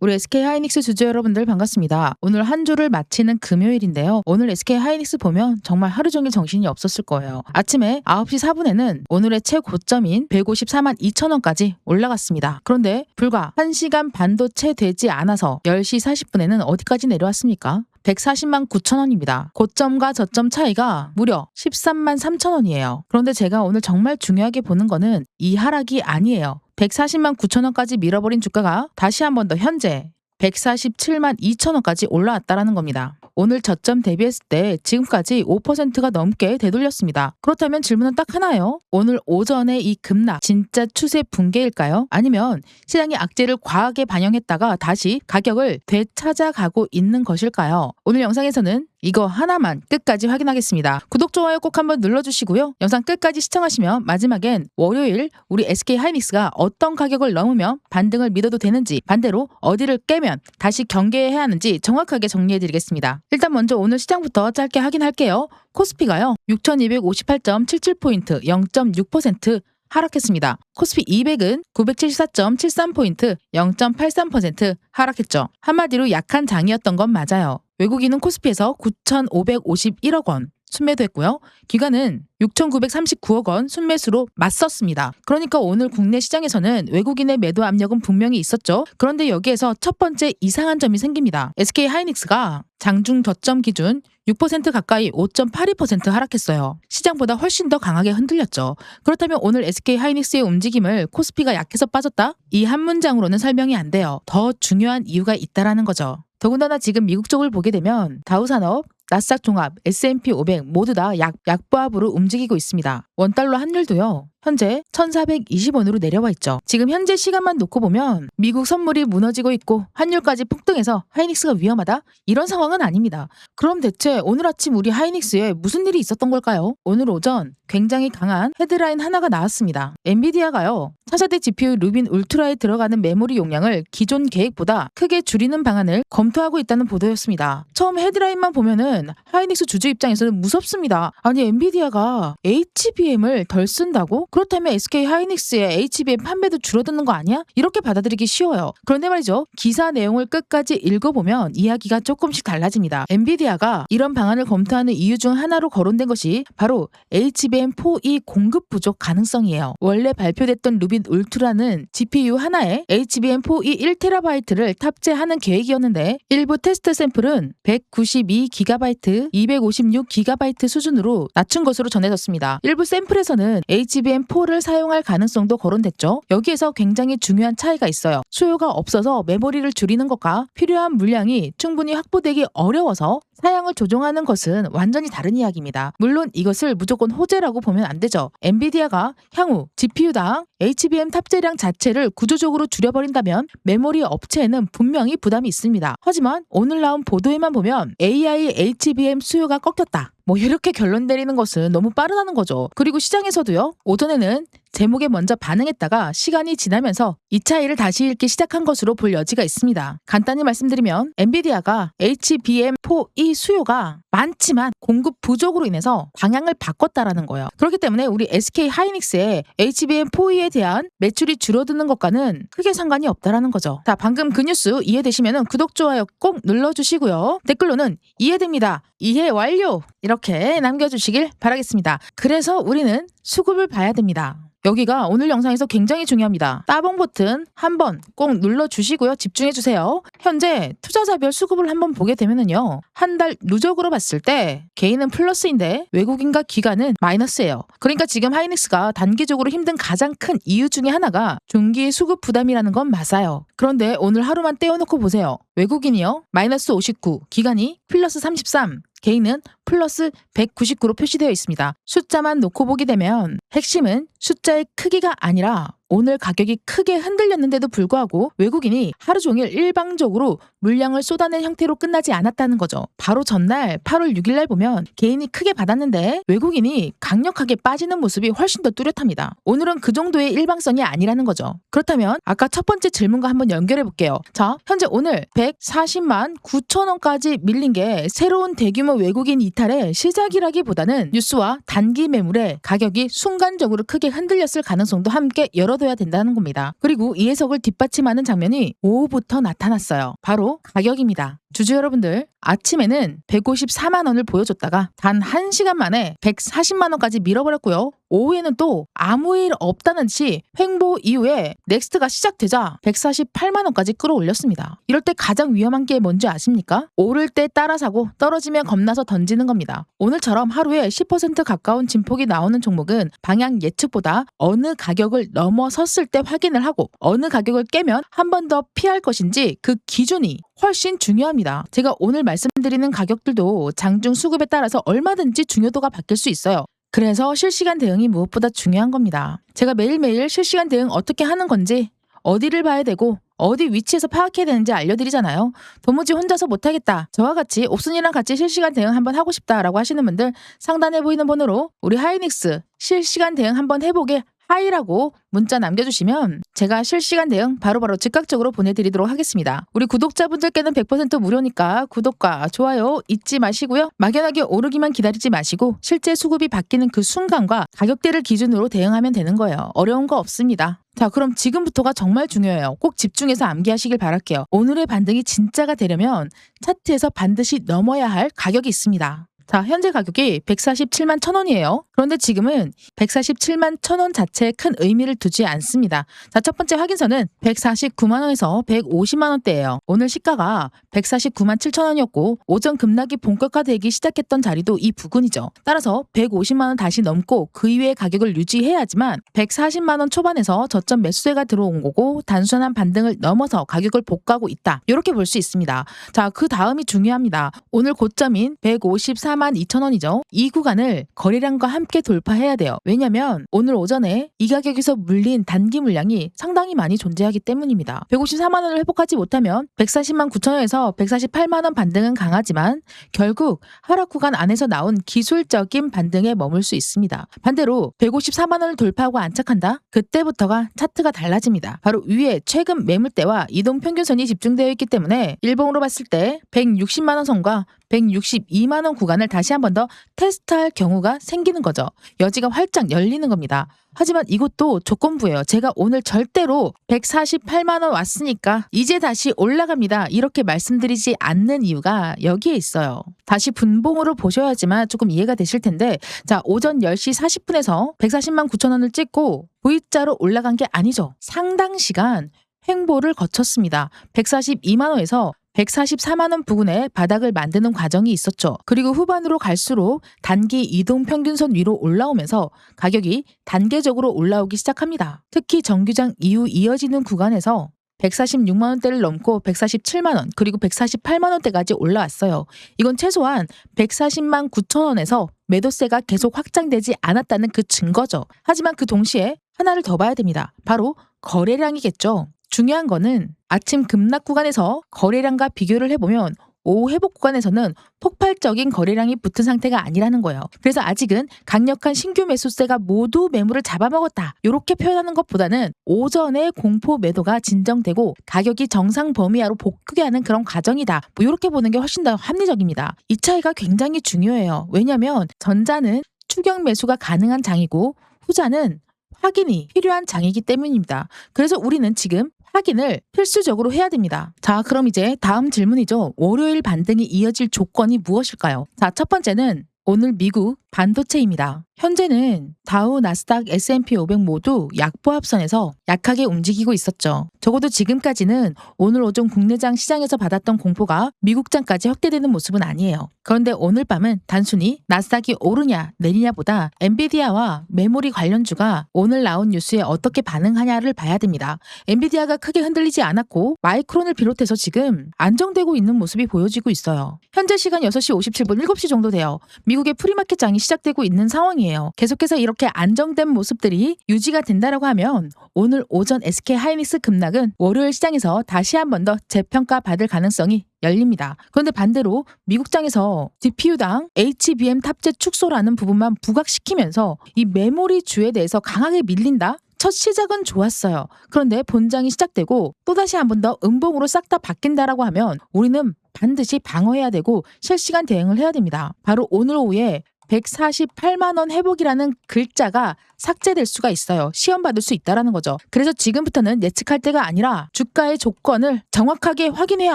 우리 SK하이닉스 주주 여러분들 반갑습니다. 오늘 한 주를 마치는 금요일인데요. 오늘 SK하이닉스 보면 정말 하루 종일 정신이 없었을 거예요. 아침에 9시 4분에는 오늘의 최고점인 154만 2천원까지 올라갔습니다. 그런데 불과 1시간 반도 채 되지 않아서 10시 40분에는 어디까지 내려왔습니까? 140만 9천원입니다. 고점과 저점 차이가 무려 13만 3천원이에요. 그런데 제가 오늘 정말 중요하게 보는 거는 이 하락이 아니에요. 140만 9천원까지 밀어버린 주가가 다시 한 번 더 현재 147만 2천원까지 올라왔다라는 겁니다. 오늘 저점 대비했을 때 지금까지 5%가 넘게 되돌렸습니다. 그렇다면 질문은 딱 하나예요. 오늘 오전에 이 급락 진짜 추세 붕괴일까요? 아니면 시장이 악재를 과하게 반영했다가 다시 가격을 되찾아가고 있는 것일까요? 오늘 영상에서는 이거 하나만 끝까지 확인하겠습니다. 구독, 좋아요 꼭 한번 눌러주시고요. 영상 끝까지 시청하시면 마지막엔 월요일 우리 SK하이닉스가 어떤 가격을 넘으면 반등을 믿어도 되는지, 반대로 어디를 깨면 다시 경계해야 하는지 정확하게 정리해드리겠습니다. 일단 먼저 오늘 시장부터 짧게 확인할게요. 코스피가요 6258.77포인트 0.6% 하락했습니다. 코스피 200은 974.73포인트 0.83% 하락했죠. 한마디로 약한 장이었던 건 맞아요. 외국인은 코스피에서 9,551억 원 순매도했고요. 기관은 6,939억 원 순매수로 맞섰습니다. 그러니까 오늘 국내 시장에서는 외국인의 매도 압력은 분명히 있었죠. 그런데 여기에서 첫 번째 이상한 점이 생깁니다. SK하이닉스가 장중 저점 기준 6% 가까이 5.82% 하락했어요. 시장보다 훨씬 더 강하게 흔들렸죠. 그렇다면 오늘 SK하이닉스의 움직임을 코스피가 약해서 빠졌다? 이 한 문장으로는 설명이 안 돼요. 더 중요한 이유가 있다라는 거죠. 더군다나 지금 미국 쪽을 보게 되면 다우산업, 나스닥 종합, S&P 500 모두 다 약보합으로 움직이고 있습니다. 원달러 환율도요. 현재 1,420원으로 내려와 있죠. 지금 현재 시간만 놓고 보면 미국 선물이 무너지고 있고 환율까지 폭등해서 하이닉스가 위험하다? 이런 상황은 아닙니다. 그럼 대체 오늘 아침 우리 하이닉스에 무슨 일이 있었던 걸까요? 오늘 오전 굉장히 강한 헤드라인 하나가 나왔습니다. 엔비디아가요. 차세대 GPU 루빈 울트라에 들어가는 메모리 용량을 기존 계획보다 크게 줄이는 방안을 검토하고 있다는 보도였습니다. 처음 헤드라인만 보면은 하이닉스 주주 입장에서는 무섭습니다. 아니 엔비디아가 HBM을 덜 쓴다고? 그렇다면 SK하이닉스의 HBM 판매도 줄어드는 거 아니야? 이렇게 받아들이기 쉬워요. 그런데 말이죠. 기사 내용을 끝까지 읽어보면 이야기가 조금씩 달라집니다. 엔비디아가 이런 방안을 검토하는 이유 중 하나로 거론된 것이 바로 HBM4E 공급 부족 가능성이에요. 원래 발표됐던 루빈 울트라는 GPU 하나에 HBM4E 1TB를 탑재하는 계획이었는데 일부 테스트 샘플은 192GB, 256GB 수준으로 낮춘 것으로 전해졌습니다. 일부 샘플에서는 HBM4를 사용할 가능성도 거론됐죠. 여기에서 굉장히 중요한 차이가 있어요. 수요가 없어서 메모리를 줄이는 것과 필요한 물량이 충분히 확보되기 어려워서 사양을 조정하는 것은 완전히 다른 이야기입니다. 물론 이것을 무조건 호재라고 보면 안 되죠. 엔비디아가 향후 GPU당 HBM 탑재량 자체를 구조적으로 줄여버린다면 메모리 업체에는 분명히 부담이 있습니다. 하지만 오늘 나온 보도에만 보면 AI HBM 수요가 꺾였다. 이렇게 결론 내리는 것은 너무 빠르다는 거죠. 그리고 시장에서도요. 오전에는 제목에 먼저 반응했다가 시간이 지나면서 이 차이를 다시 읽기 시작한 것으로 볼 여지가 있습니다. 간단히 말씀드리면 엔비디아가 HBM4E 수요가 많지만 공급 부족으로 인해서 방향을 바꿨다라는 거예요. 그렇기 때문에 우리 SK하이닉스의 HBM4E에 대한 매출이 줄어드는 것과는 크게 상관이 없다라는 거죠. 자, 방금 그 뉴스 이해되시면 구독, 좋아요 꼭 눌러주시고요. 댓글로는 이해됩니다. 이해 완료! 이렇게 남겨주시길 바라겠습니다. 그래서 우리는 수급을 봐야 됩니다. 여기가 오늘 영상에서 굉장히 중요합니다. 따봉 버튼 한번 꼭 눌러주시고요. 집중해주세요. 현재 투자자별 수급을 한번 보게 되면은요. 한 달 누적으로 봤을 때 개인은 플러스인데 외국인과 기관은 마이너스예요. 그러니까 지금 하이닉스가 단기적으로 힘든 가장 큰 이유 중에 하나가 중기 수급 부담이라는 건 맞아요. 그런데 오늘 하루만 떼어놓고 보세요. 외국인이요. 마이너스 59, 기관이 플러스 33, 개인은 플러스 199로 표시되어 있습니다. 숫자만 놓고 보게 되면 핵심은 숫자의 크기가 아니라 오늘 가격이 크게 흔들렸는데도 불구하고 외국인이 하루 종일 일방적으로 물량을 쏟아낸 형태로 끝나지 않았다는 거죠. 바로 전날 8월 6일 날 보면 개인이 크게 받았는데 외국인이 강력하게 빠지는 모습이 훨씬 더 뚜렷합니다. 오늘은 그 정도의 일방성이 아니라는 거죠. 그렇다면 아까 첫 번째 질문과 한번 연결해 볼게요. 자, 현재 오늘 140만 9천원까지 밀린 게 새로운 대규모 외국인 이탈의 시작이라기보다는 뉴스와 단기 매물의 가격이 순간적으로 크게 흔들렸을 가능성도 함께 열어 접어둬야 된다는 겁니다. 그리고 이 해석을 뒷받침하는 장면이 오후부터 나타났어요. 바로 가격입니다. 주주 여러분들, 아침에는 154만 원을 보여줬다가 단 1시간 만에 140만 원까지 밀어버렸고요. 오후에는 또 아무 일 없다는 듯이 횡보 이후에 넥스트가 시작되자 148만 원까지 끌어올렸습니다. 이럴 때 가장 위험한 게 뭔지 아십니까? 오를 때 따라 사고 떨어지면 겁나서 던지는 겁니다. 오늘처럼 하루에 10% 가까운 진폭이 나오는 종목은 방향 예측보다 어느 가격을 넘어섰을 때 확인을 하고 어느 가격을 깨면 한 번 더 피할 것인지 그 기준이 훨씬 중요합니다. 제가 오늘 말씀드리는 가격들도 장중 수급에 따라서 얼마든지 중요도가 바뀔 수 있어요. 그래서 실시간 대응이 무엇보다 중요한 겁니다. 제가 매일매일 실시간 대응 어떻게 하는 건지, 어디를 봐야 되고 어디 위치에서 파악해야 되는지 알려드리잖아요. 도무지 혼자서 못하겠다. 저와 같이 옥순이랑 같이 실시간 대응 한번 하고 싶다라고 하시는 분들 상단에 보이는 번호로 우리 하이닉스 실시간 대응 한번 해보게 하이라고 문자 남겨주시면 제가 실시간 대응 바로바로 즉각적으로 보내드리도록 하겠습니다. 우리 구독자분들께는 100% 무료니까 구독과 좋아요 잊지 마시고요. 막연하게 오르기만 기다리지 마시고 실제 수급이 바뀌는 그 순간과 가격대를 기준으로 대응하면 되는 거예요. 어려운 거 없습니다. 자, 그럼 지금부터가 정말 중요해요. 꼭 집중해서 암기하시길 바랄게요. 오늘의 반등이 진짜가 되려면 차트에서 반드시 넘어야 할 가격이 있습니다. 자, 현재 가격이 147만 1,000원이에요. 그런데 지금은 147만 1,000원 자체에 큰 의미를 두지 않습니다. 자, 첫 번째 확인선은 149만 원에서 150만 원대예요. 오늘 시가가 149만 7천 원이었고 오전 급락이 본격화되기 시작했던 자리도 이 부근이죠. 따라서 150만 원 다시 넘고 그 이외의 가격을 유지해야지만 140만 원 초반에서 저점 매수세가 들어온 거고 단순한 반등을 넘어서 가격을 복구하고 있다. 이렇게 볼 수 있습니다. 자, 그 다음이 중요합니다. 오늘 고점인 154만 2,000원이죠. 이 구간을 거래량과 함께 돌파해야 돼요. 왜냐면 오늘 오전에 이 가격에서 물린 단기 물량이 상당히 많이 존재하기 때문입니다. 154만 원을 회복하지 못하면 140만 9천원에서 148만 원 반등은 강하지만 결국 하락 구간 안에서 나온 기술적인 반등에 머물 수 있습니다. 반대로 154만 원을 돌파하고 안착한다? 그때부터가 차트가 달라집니다. 바로 위에 최근 매물대와 이동 평균선이 집중되어 있기 때문에 일봉으로 봤을 때 160만 원 선과 162만 원 구간을 다시 한 번 더 테스트할 경우가 생기는 거죠. 여지가 활짝 열리는 겁니다. 하지만 이것도 조건부예요. 제가 오늘 절대로 148만 원 왔으니까 이제 다시 올라갑니다. 이렇게 말씀드리지 않는 이유가 여기에 있어요. 다시 분봉으로 보셔야지만 조금 이해가 되실 텐데 자, 오전 10시 40분에서 140만 9천 원을 찍고 V자로 올라간 게 아니죠. 상당 시간 횡보를 거쳤습니다. 142만 원에서 144만 원 부근에 바닥을 만드는 과정이 있었죠. 그리고 후반으로 갈수록 단기 이동 평균선 위로 올라오면서 가격이 단계적으로 올라오기 시작합니다. 특히 정규장 이후 이어지는 구간에서 146만 원대를 넘고 147만 원 그리고 148만 원대까지 올라왔어요. 이건 최소한 140만 9천 원에서 매도세가 계속 확장되지 않았다는 그 증거죠. 하지만 그 동시에 하나를 더 봐야 됩니다. 바로 거래량이겠죠. 중요한 거는 아침 급락 구간에서 거래량과 비교를 해보면 오후 회복 구간에서는 폭발적인 거래량이 붙은 상태가 아니라는 거예요. 그래서 아직은 강력한 신규 매수세가 모두 매물을 잡아먹었다. 이렇게 표현하는 것보다는 오전에 공포 매도가 진정되고 가격이 정상 범위하로 복귀하는 그런 과정이다. 뭐 이렇게 보는 게 훨씬 더 합리적입니다. 이 차이가 굉장히 중요해요. 왜냐하면 전자는 추격 매수가 가능한 장이고 후자는 확인이 필요한 장이기 때문입니다. 그래서 우리는 지금 확인을 필수적으로 해야 됩니다. 자, 그럼 이제 다음 질문이죠. 월요일 반등이 이어질 조건이 무엇일까요? 자, 첫 번째는 오늘 미국 반도체입니다. 현재는 다우, 나스닥, S&P 500 모두 약보합선에서 약하게 움직이고 있었죠. 적어도 지금까지는 오늘 오전 국내장 시장에서 받았던 공포가 미국장까지 확대되는 모습은 아니에요. 그런데 오늘 밤은 단순히 나스닥이 오르냐 내리냐보다 엔비디아와 메모리 관련주가 오늘 나온 뉴스에 어떻게 반응하냐를 봐야 됩니다. 엔비디아가 크게 흔들리지 않았고 마이크론을 비롯해서 지금 안정되고 있는 모습이 보여지고 있어요. 현재 시간 6시 57분 7시 정도 돼요. 미국의 프리마켓장이 시작되고 있는 상황이에요. 계속해서 이렇게 안정된 모습들이 유지가 된다라고 하면 오늘 오전 SK 하이닉스 급락은 월요일 시장에서 다시 한 번 더 재평가 받을 가능성이 열립니다. 그런데 반대로 미국장에서 GPU당 HBM 탑재 축소라는 부분만 부각시키면서 이 메모리 주에 대해서 강하게 밀린다? 첫 시작은 좋았어요. 그런데 본장이 시작되고 또다시 한 번 더 음봉으로 싹 다 바뀐다라고 하면 우리는 반드시 방어해야 되고 실시간 대응을 해야 됩니다. 바로 오늘 오후에 148만 원 회복이라는 글자가 삭제될 수가 있어요. 시험받을 수 있다라는 거죠. 그래서 지금부터는 예측할 때가 아니라 주가의 조건을 정확하게 확인해야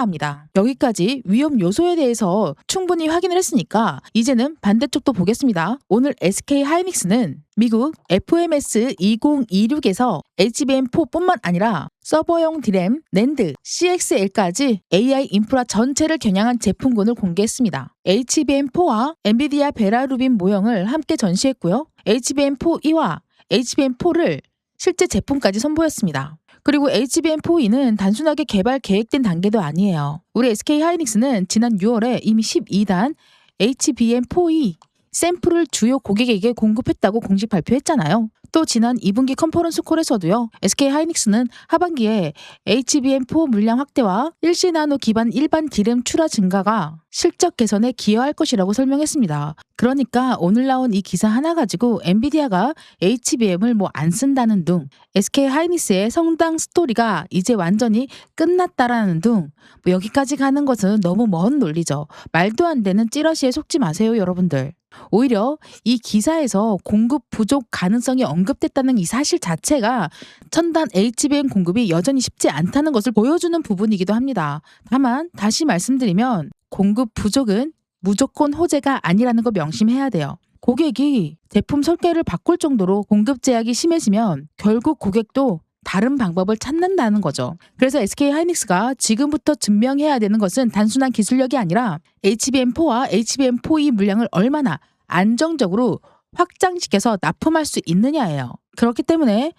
합니다. 여기까지 위험 요소에 대해서 충분히 확인을 했으니까 이제는 반대쪽도 보겠습니다. 오늘 SK하이닉스는 미국 FMS 2026에서 HBM4뿐만 아니라 서버용 디램, 낸드, CXL까지 AI 인프라 전체를 겨냥한 제품군을 공개했습니다. HBM4와 엔비디아 베라루빈 모형을 함께 전시했고요. HBM4E와 HBM4를 실제 제품까지 선보였습니다. 그리고 HBM4E는 단순하게 개발 계획된 단계도 아니에요. 우리 SK하이닉스는 지난 6월에 이미 12단 HBM4E 샘플을 주요 고객에게 공급했다고 공식 발표했잖아요. 또 지난 2분기 컨퍼런스 콜에서도요. SK하이닉스는 하반기에 HBM4 물량 확대와 일시나노 기반 일반 디램 출하 증가가 실적 개선에 기여할 것이라고 설명했습니다. 그러니까 오늘 나온 이 기사 하나 가지고 엔비디아가 HBM을 안 쓴다는 둥, SK하이닉스의 성장 스토리가 이제 완전히 끝났다라는 둥, 여기까지 가는 것은 너무 먼 논리죠. 말도 안 되는 찌러시에 속지 마세요, 여러분들. 오히려 이 기사에서 공급 부족 가능성이 언급됐다는 이 사실 자체가 첨단 HBM 공급이 여전히 쉽지 않다는 것을 보여주는 부분이기도 합니다. 다만 다시 말씀드리면 공급 부족은 무조건 호재가 아니라는 거 명심해야 돼요. 고객이 제품 설계를 바꿀 정도로 공급 제약이 심해지면 결국 고객도 다른 방법을 찾는다는 거죠. 그래서 SK하이닉스가 지금부터 증명해야 되는 것은 단순한 기술력이 아니라 HBM4와 HBM4E 물량을 얼마나 안정적으로 확장시켜서 납품할 수 있느냐예요. 그렇기 때문에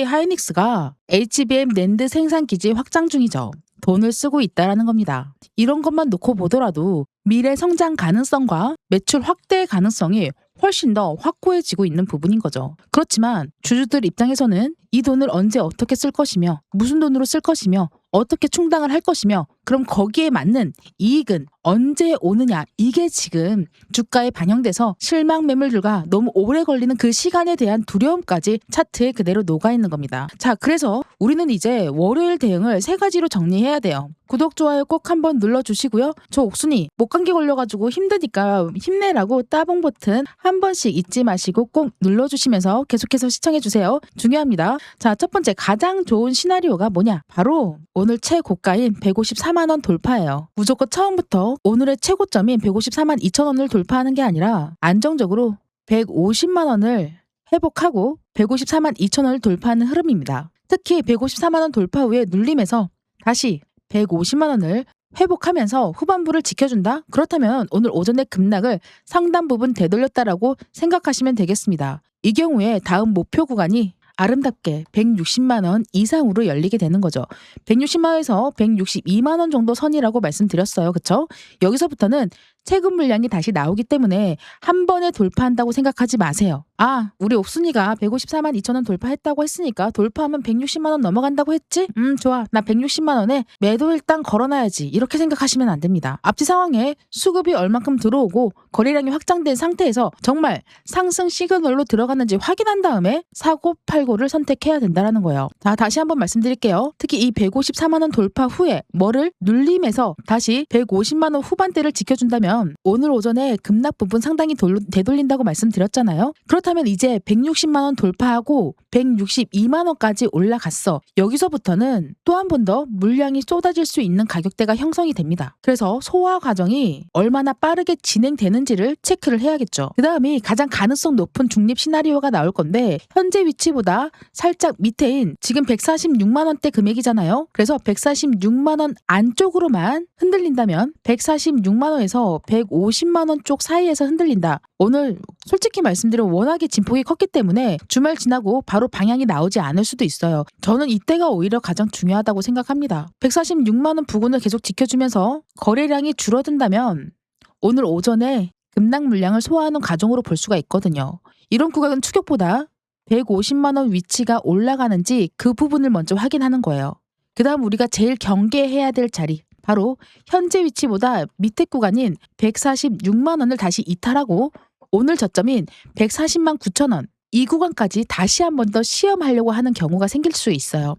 SK하이닉스가 HBM 낸드 생산 기지 확장 중이죠. 돈을 쓰고 있다라는 겁니다. 이런 것만 놓고 보더라도 미래 성장 가능성과 매출 확대 가능성이 훨씬 더 확고해지고 있는 부분인 거죠. 그렇지만 주주들 입장에서는 이 돈을 언제 어떻게 쓸 것이며 무슨 돈으로 쓸 것이며 어떻게 충당을 할 것이며 그럼 거기에 맞는 이익은 언제 오느냐, 이게 지금 주가에 반영돼서 실망 매물들과 너무 오래 걸리는 그 시간에 대한 두려움까지 차트에 그대로 녹아있는 겁니다. 자, 그래서 우리는 이제 월요일 대응을 3가지로 정리해야 돼요. 구독, 좋아요 꼭 한번 눌러주시고요. 저 옥순이 목감기 걸려가지고 힘드니까 힘내라고 따봉 버튼 한 번씩 잊지 마시고 꼭 눌러주시면서 계속해서 시청해주세요. 중요합니다. 자, 첫 번째 가장 좋은 시나리오가 뭐냐? 바로 오늘 최고가인 154만 원 돌파예요. 무조건 처음부터 오늘의 최고점인 154만 2천 원을 돌파하는 게 아니라 안정적으로 150만 원을 회복하고 154만 2천 원을 돌파하는 흐름입니다. 특히 154만 원 돌파 후에 눌림에서 다시 150만 원을 회복하면서 후반부를 지켜준다? 그렇다면 오늘 오전의 급락을 상당 부분 되돌렸다라고 생각하시면 되겠습니다. 이 경우에 다음 목표 구간이 아름답게 160만 원 이상으로 열리게 되는 거죠. 160만 원에서 162만 원 정도 선이라고 말씀드렸어요. 그쵸? 여기서부터는 세금 물량이 다시 나오기 때문에 한 번에 돌파한다고 생각하지 마세요. 아, 우리 옥순이가 154만 2천 원 돌파했다고 했으니까 돌파하면 160만 원 넘어간다고 했지? 좋아. 나 160만 원에 매도 일단 걸어놔야지. 이렇게 생각하시면 안 됩니다. 앞뒤 상황에 수급이 얼만큼 들어오고 거래량이 확장된 상태에서 정말 상승 시그널로 들어갔는지 확인한 다음에 사고 팔고를 선택해야 된다는 거예요. 자, 다시 한번 말씀드릴게요. 특히 이 154만 원 돌파 후에 뭐를 눌림해서 다시 150만 원 후반대를 지켜준다면 오늘 오전에 급락 부분 상당히 되돌린다고 말씀드렸잖아요. 그렇다면 이제 160만 원 돌파하고 162만 원까지 올라갔어. 여기서부터는 또 한 번 더 물량이 쏟아질 수 있는 가격대가 형성이 됩니다. 그래서 소화 과정이 얼마나 빠르게 진행되는지를 체크를 해야겠죠. 그 다음이 가장 가능성 높은 중립 시나리오가 나올 건데 현재 위치보다 살짝 밑에인 지금 146만 원대 금액이잖아요. 그래서 146만 원 안쪽으로만 흔들린다면 146만 원에서 150만 원 쪽 사이에서 흔들린다. 오늘 솔직히 말씀드리면 워낙에 진폭이 컸기 때문에 주말 지나고 바로 방향이 나오지 않을 수도 있어요. 저는 이때가 오히려 가장 중요하다고 생각합니다. 146만 원 부근을 계속 지켜주면서 거래량이 줄어든다면 오늘 오전에 급락 물량을 소화하는 과정으로 볼 수가 있거든요. 이런 구간은 추격보다 150만 원 위치가 올라가는지 그 부분을 먼저 확인하는 거예요. 그 다음 우리가 제일 경계해야 될 자리, 바로 현재 위치보다 밑에 구간인 146만 원을 다시 이탈하고 오늘 저점인 140만 9천 원, 이 구간까지 다시 한 번 더 시험하려고 하는 경우가 생길 수 있어요.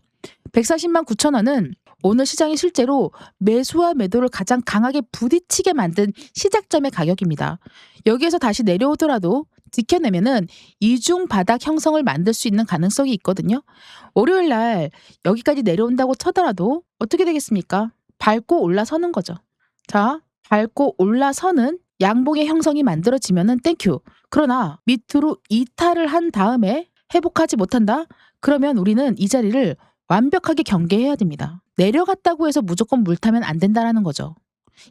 140만 9천 원은 오늘 시장이 실제로 매수와 매도를 가장 강하게 부딪히게 만든 시작점의 가격입니다. 여기에서 다시 내려오더라도 지켜내면은 이중 바닥 형성을 만들 수 있는 가능성이 있거든요. 월요일 날 여기까지 내려온다고 쳐더라도 어떻게 되겠습니까? 밟고 올라서는 거죠. 자, 밟고 올라서는 양봉의 형성이 만들어지면은 땡큐. 그러나 밑으로 이탈을 한 다음에 회복하지 못한다? 그러면 우리는 이 자리를 완벽하게 경계해야 됩니다. 내려갔다고 해서 무조건 물 타면 안 된다라는 거죠.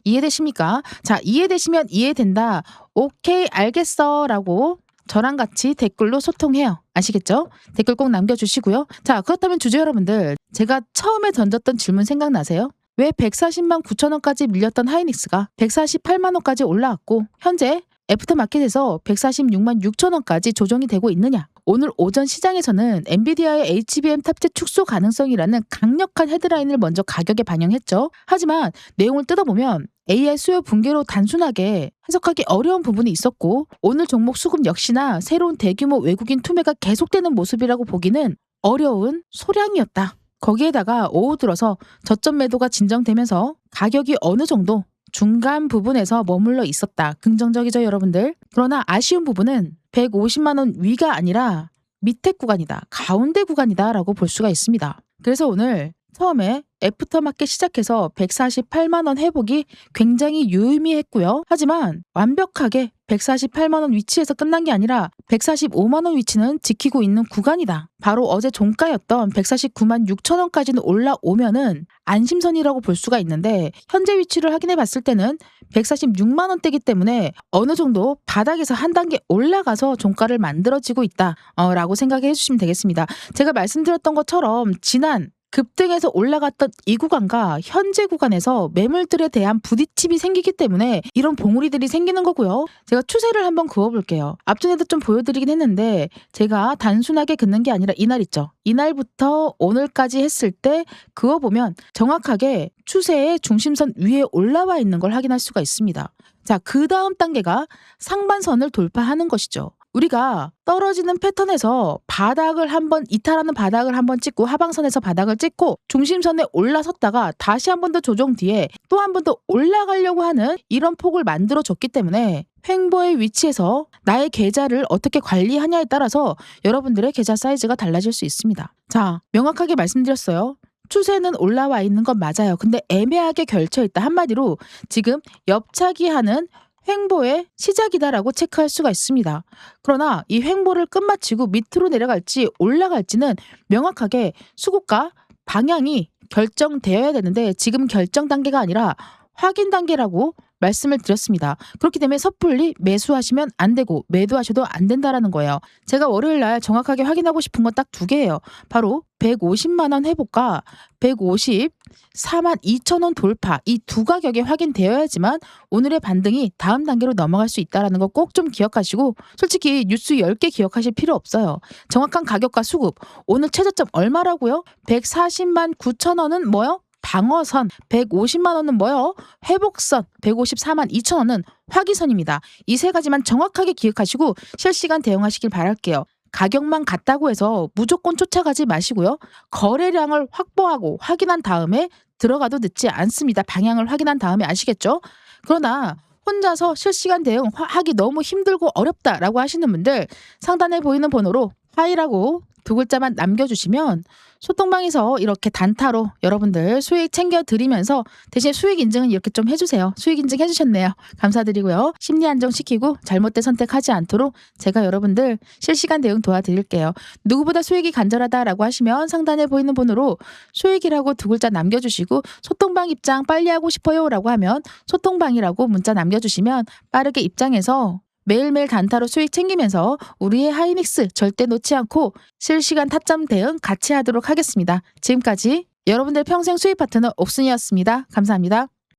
이해되십니까? 자, 이해되시면 이해된다. 오케이, 알겠어. 라고 저랑 같이 댓글로 소통해요. 아시겠죠? 댓글 꼭 남겨주시고요. 자, 그렇다면 주주 여러분들, 제가 처음에 던졌던 질문 생각나세요? 왜 140만 9천 원까지 밀렸던 하이닉스가 148만 원까지 올라왔고 현재 애프터마켓에서 146만 6천 원까지 조정이 되고 있느냐? 오늘 오전 시장에서는 엔비디아의 HBM 탑재 축소 가능성이라는 강력한 헤드라인을 먼저 가격에 반영했죠. 하지만 내용을 뜯어보면 AI 수요 붕괴로 단순하게 해석하기 어려운 부분이 있었고 오늘 종목 수급 역시나 새로운 대규모 외국인 투매가 계속되는 모습이라고 보기는 어려운 소량이었다. 거기에다가 오후 들어서 저점 매도가 진정되면서 가격이 어느 정도 중간 부분에서 머물러 있었다. 긍정적이죠, 여러분들? 그러나 아쉬운 부분은 150만 원 위가 아니라 밑에 구간이다. 가운데 구간이다 라고 볼 수가 있습니다. 그래서 오늘 처음에 애프터마켓 시작해서 148만 원 회복이 굉장히 유의미했고요. 하지만 완벽하게 148만 원 위치에서 끝난 게 아니라 145만 원 위치는 지키고 있는 구간이다. 바로 어제 종가였던 149만 6천 원까지는 올라오면은 안심선이라고 볼 수가 있는데 현재 위치를 확인해 봤을 때는 146만 원대이기 때문에 어느 정도 바닥에서 한 단계 올라가서 종가를 만들어지고 있다 라고 생각해 주시면 되겠습니다. 제가 말씀드렸던 것처럼 지난 급등해서 올라갔던 이 구간과 현재 구간에서 매물들에 대한 부딪힘이 생기기 때문에 이런 봉우리들이 생기는 거고요. 제가 추세를 한번 그어볼게요. 앞전에도 좀 보여드리긴 했는데 제가 단순하게 긋는 게 아니라 이날 있죠. 이날부터 오늘까지 했을 때 그어보면 정확하게 추세의 중심선 위에 올라와 있는 걸 확인할 수가 있습니다. 자, 그 다음 단계가 상반선을 돌파하는 것이죠. 우리가 떨어지는 패턴에서 바닥을 한번 이탈하는 바닥을 한번 찍고 하방선에서 바닥을 찍고 중심선에 올라섰다가 다시 한 번 더 조정 뒤에 또 한 번 더 올라가려고 하는 이런 폭을 만들어줬기 때문에 횡보의 위치에서 나의 계좌를 어떻게 관리하냐에 따라서 여러분들의 계좌 사이즈가 달라질 수 있습니다. 자, 명확하게 말씀드렸어요. 추세는 올라와 있는 건 맞아요. 근데 애매하게 결쳐있다. 한마디로 지금 옆차기하는 횡보의 시작이다라고 체크할 수가 있습니다. 그러나 이 횡보를 끝마치고 밑으로 내려갈지 올라갈지는 명확하게 수급과 방향이 결정되어야 되는데 지금 결정 단계가 아니라 확인 단계라고 말씀을 드렸습니다. 그렇기 때문에 섣불리 매수하시면 안 되고 매도하셔도 안 된다라는 거예요. 제가 월요일 날 정확하게 확인하고 싶은 건 딱 두 개예요. 바로 150만 원 회복과 154만 2천 원 돌파 이 두 가격이 확인되어야지만 오늘의 반등이 다음 단계로 넘어갈 수 있다는 거 꼭 좀 기억하시고 솔직히 뉴스 10개 기억하실 필요 없어요. 정확한 가격과 수급 오늘 최저점 얼마라고요? 140만 9천 원은 뭐요? 방어선 150만 원은 뭐요? 회복선 154만 2천 원은 화기선입니다. 이 세 가지만 정확하게 기억하시고 실시간 대응하시길 바랄게요. 가격만 같다고 해서 무조건 쫓아가지 마시고요. 거래량을 확보하고 확인한 다음에 들어가도 늦지 않습니다. 방향을 확인한 다음에 아시겠죠? 그러나 혼자서 실시간 대응하기 너무 힘들고 어렵다라고 하시는 분들 상단에 보이는 번호로 하이라고 두 글자만 남겨주시면 소통방에서 이렇게 단타로 여러분들 수익 챙겨드리면서 대신 수익 인증은 이렇게 좀 해주세요. 수익 인증 해주셨네요. 감사드리고요. 심리 안정시키고 잘못된 선택하지 않도록 제가 여러분들 실시간 대응 도와드릴게요. 누구보다 수익이 간절하다라고 하시면 상단에 보이는 번호로 수익이라고 두 글자 남겨주시고 소통방 입장 빨리 하고 싶어요 라고 하면 소통방이라고 문자 남겨주시면 빠르게 입장해서 매일매일 단타로 수익 챙기면서 우리의 하이닉스 절대 놓지 않고 실시간 타점 대응 같이 하도록 하겠습니다. 지금까지 여러분들 평생 수익 파트너 옥순이었습니다. 감사합니다.